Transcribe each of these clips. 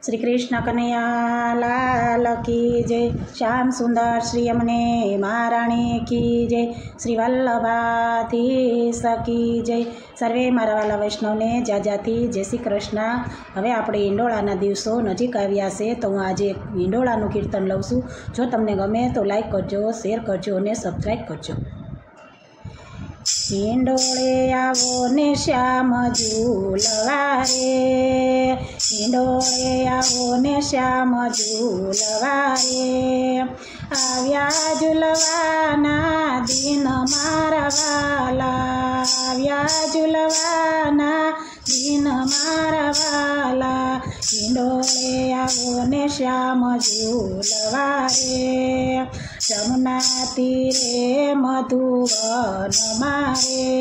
श्री कृष्ण कन्हैया लाल की जय। श्याम सुंदर श्री अमने महाराणी की जय। श्री वल्लभाधीश की जय। सर्वे मारा वाला वैष्णवने जाजाती जय श्री कृष्ण। हवे આપણે ઈંડોળાના દિવસો નજીક આવ્યા છે તો હું આજે ઈંડોળાનું કીર્તન લઉં છું। જો તમને ગમે તો લાઈક કરજો, શેર કરજો અને સબસ્ક્રાઈબ કરજો। ઈંડોળે આવો ને શ્યામ ઝૂલવા રે, ઈંડોળે આવો ને શ્યામ ઝૂલવા રે, આવ્યા ઝૂલવાના દિન મારા વાલા, આવ્યા ઝૂલવાના દિન મારા વાલા, ઈંડોળે આવો ને શ્યામ ઝૂલવા રે, જમુના તીરે મધુવન મારે,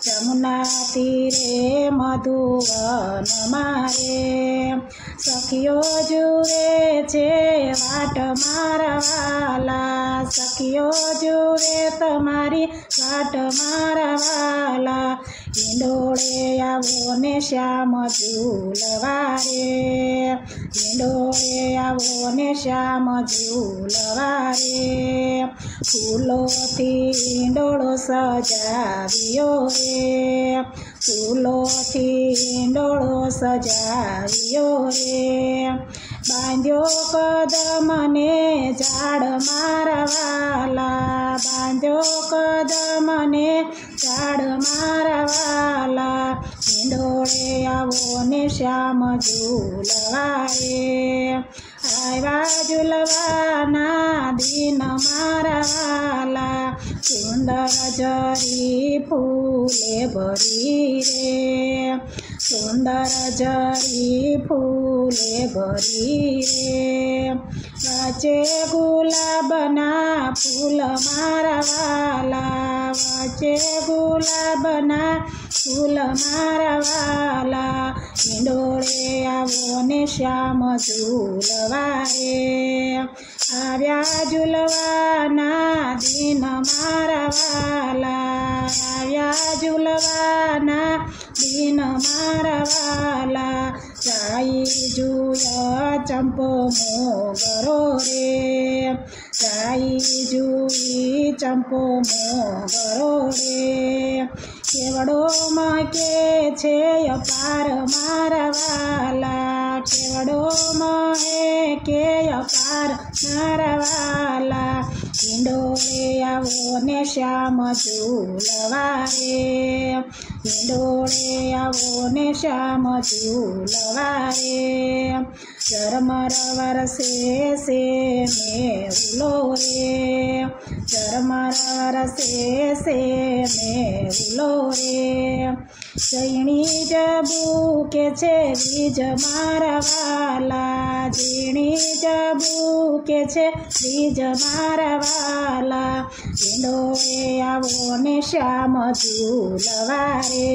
જમુના તીરે મધુવન મારે, સખીઓ જુએ છે વાટ મારા વાલા, સખીઓ જુએ તમારી વાટ મારા વાલા, ઈંડોળે આવો ને શ્યામ ઝૂલવા રે, ઈંડોળે આવો ને શ્યામ ઝૂલવા રે, ફૂલોથી ઈંડોળો સજાવ્યો રે, ફૂલોથી ઈંડોળો સજાવ્યો રે, બાંધ્યો કદમને ઝાડ મારા વાલા, બાંધ્યો કદમને ઝાડ મારા વાલા, ઈંડોળે આવો ને શ્યામ ઝૂલવા રે, આવ્યા ઝૂલવાના દિન મારા વાલા, સુંદર જરી ફૂલે ભરી રે, સુંદર જરી ફૂલે ભરી રે, વચ્ચે ગુલાબના ફૂલ મારા વાલા, વચ્ચે ગુલાબના ફૂલ મારા વાલા, ઈંડોળે આવો ને શ્યામ ઝૂલવા રે, આવ્યા ઝૂલવાના દિન મારા વાલા, આવ્યા ઝૂલવાના દિન મારા વાલા, જાય જુય ચંપો મોગરો રે, જાય જુઈ ચંપો મોગરો રે, કેવડો મકે છે અપાર મારા વાલા, કેવડો મહે કે અપાર મારા વાલા, ઈંડોળે આવો ને શ્યામ ઝૂલવા રે, ઈંડોળે આવો ને શ્યામ ઝૂલવા રે, ઝરમર વરસે છે મેહુલો રે, ઝરમર વરસે છે મેહુલો રે, ઝીણી જબુ કે છે બીજ મારા વાલા, ઝીણી જબુ કે છે બીજ મારા વાલા, ઈંડોળે આવો ને શ્યામ ઝૂલવા રે,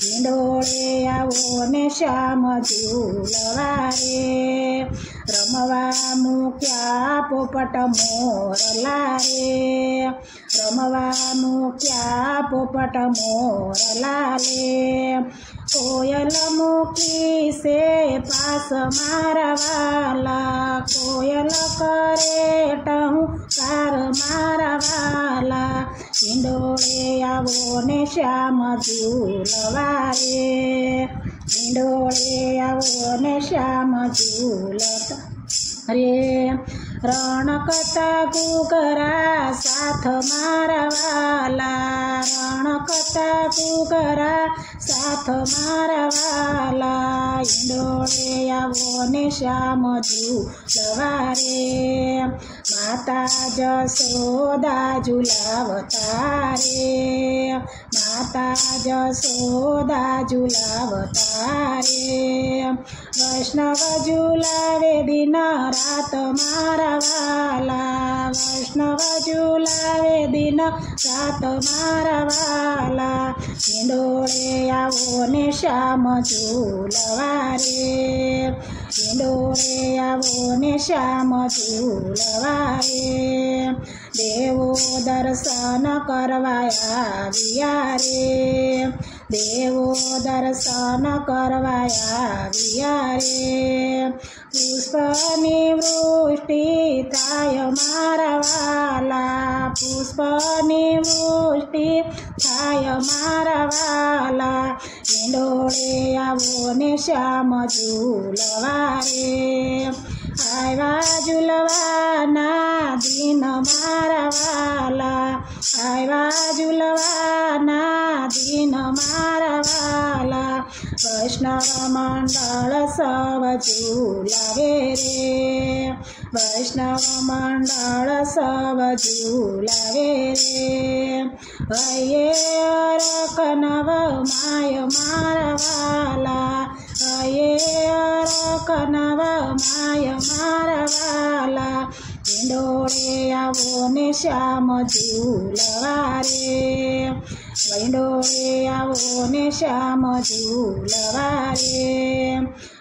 ઈંડોળે આવો ને શ્યામ ઝૂલવા રે, રમવા મૂક્યા પોપટ મોરલા રે, રમવા મૂક્યા પોપટ મોરલા રે, કોયલ મૂકી છે પાસ મારા વાલા, કોયલ કરે ટહુકાર મારા વાલા, ઈંડોળે આવો ને શ્યામ ઝૂલવા રે, ઈંડોળે આવો ને શ્યામ ઝૂલતા રે, રણકતા ઘૂઘરા સાથ મારા વાલા, રણકતા ઘૂઘરા સાથ મારા વાલા, ઈંડોળે આવો ને શ્યામ ઝૂલવા રે, માતા જશોદા ઝૂલાવતા રે, માતા જશોદા ઝૂલાવતા રે, વૈષ્ણવ ઝૂલાવે દિન રાત મારા વાલા, વૈષ્ણવ ઝૂલાવે દિન રાત મારા વાલા, ઈંડોળે આવો ને શ્યામ ઝૂલવા રે, ઈંડોળે આવો ને શ્યામ ઝૂલવા રે, દેવો દર્શન કરવા આવ્યા રે, દેવો દર્શન કરવા આવ્યા રે પુષ્પની વૃષ્ટિ થાય મારા વાલા પુષ્પની વૃષ્ટિ થાય મારા વાલા ઈંડોળે આવો ને શ્યામ ઝૂલવા રે આવ્યા ઝૂલવાના દિન મારા વાલા આવ્યા ઝૂલવાના દિન મારા વાલા વૈષ્ણવ મંડળ સવ ઝૂલાવે રે વૈષ્ણવ મંડળ સવ ઝૂલાવે રે હૈયે અરક નવ માય મારા વાલા હૈયે અરક નવ માય મારા વાલા ઈંડોળે આવો ને શ્યામ ઝૂલવા રે ઈંડોળે આવો ને શ્યામ ઝૂલવા રે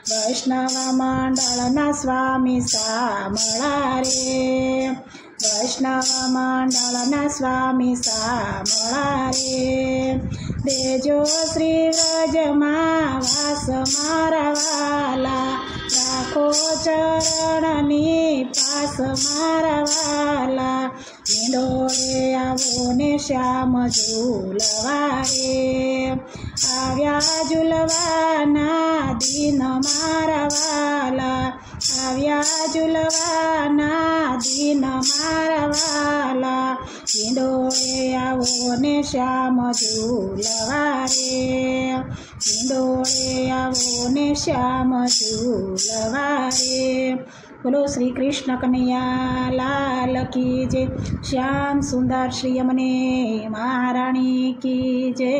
વૈષ્ણવ મંડળના સ્વામી સામળા રે વૈષ્ણવ મંડળના સ્વામી સામળા રે દેજો શ્રી વ્રજમાં વાસ મારા વાલા રાખો ચરણની પાસ મારા વાલા ઈંડોળે આવો ને શ્યામ ઝૂલવા રે આવ્યા ઝૂલવાના દિન મારા વાલા આવ્યા ઝૂલવાના દિન મારા વાલા ઈંડોળે આવો ને શ્યામ ઝૂલવા રે ઈંડોળે આવો ને શ્યામ ઝૂલવા રે બોલો શ્રી કૃષ્ણ કનૈયા લાલ કી જય શ્યામ સુંદર શ્રી અમને મહારાણી કી જય।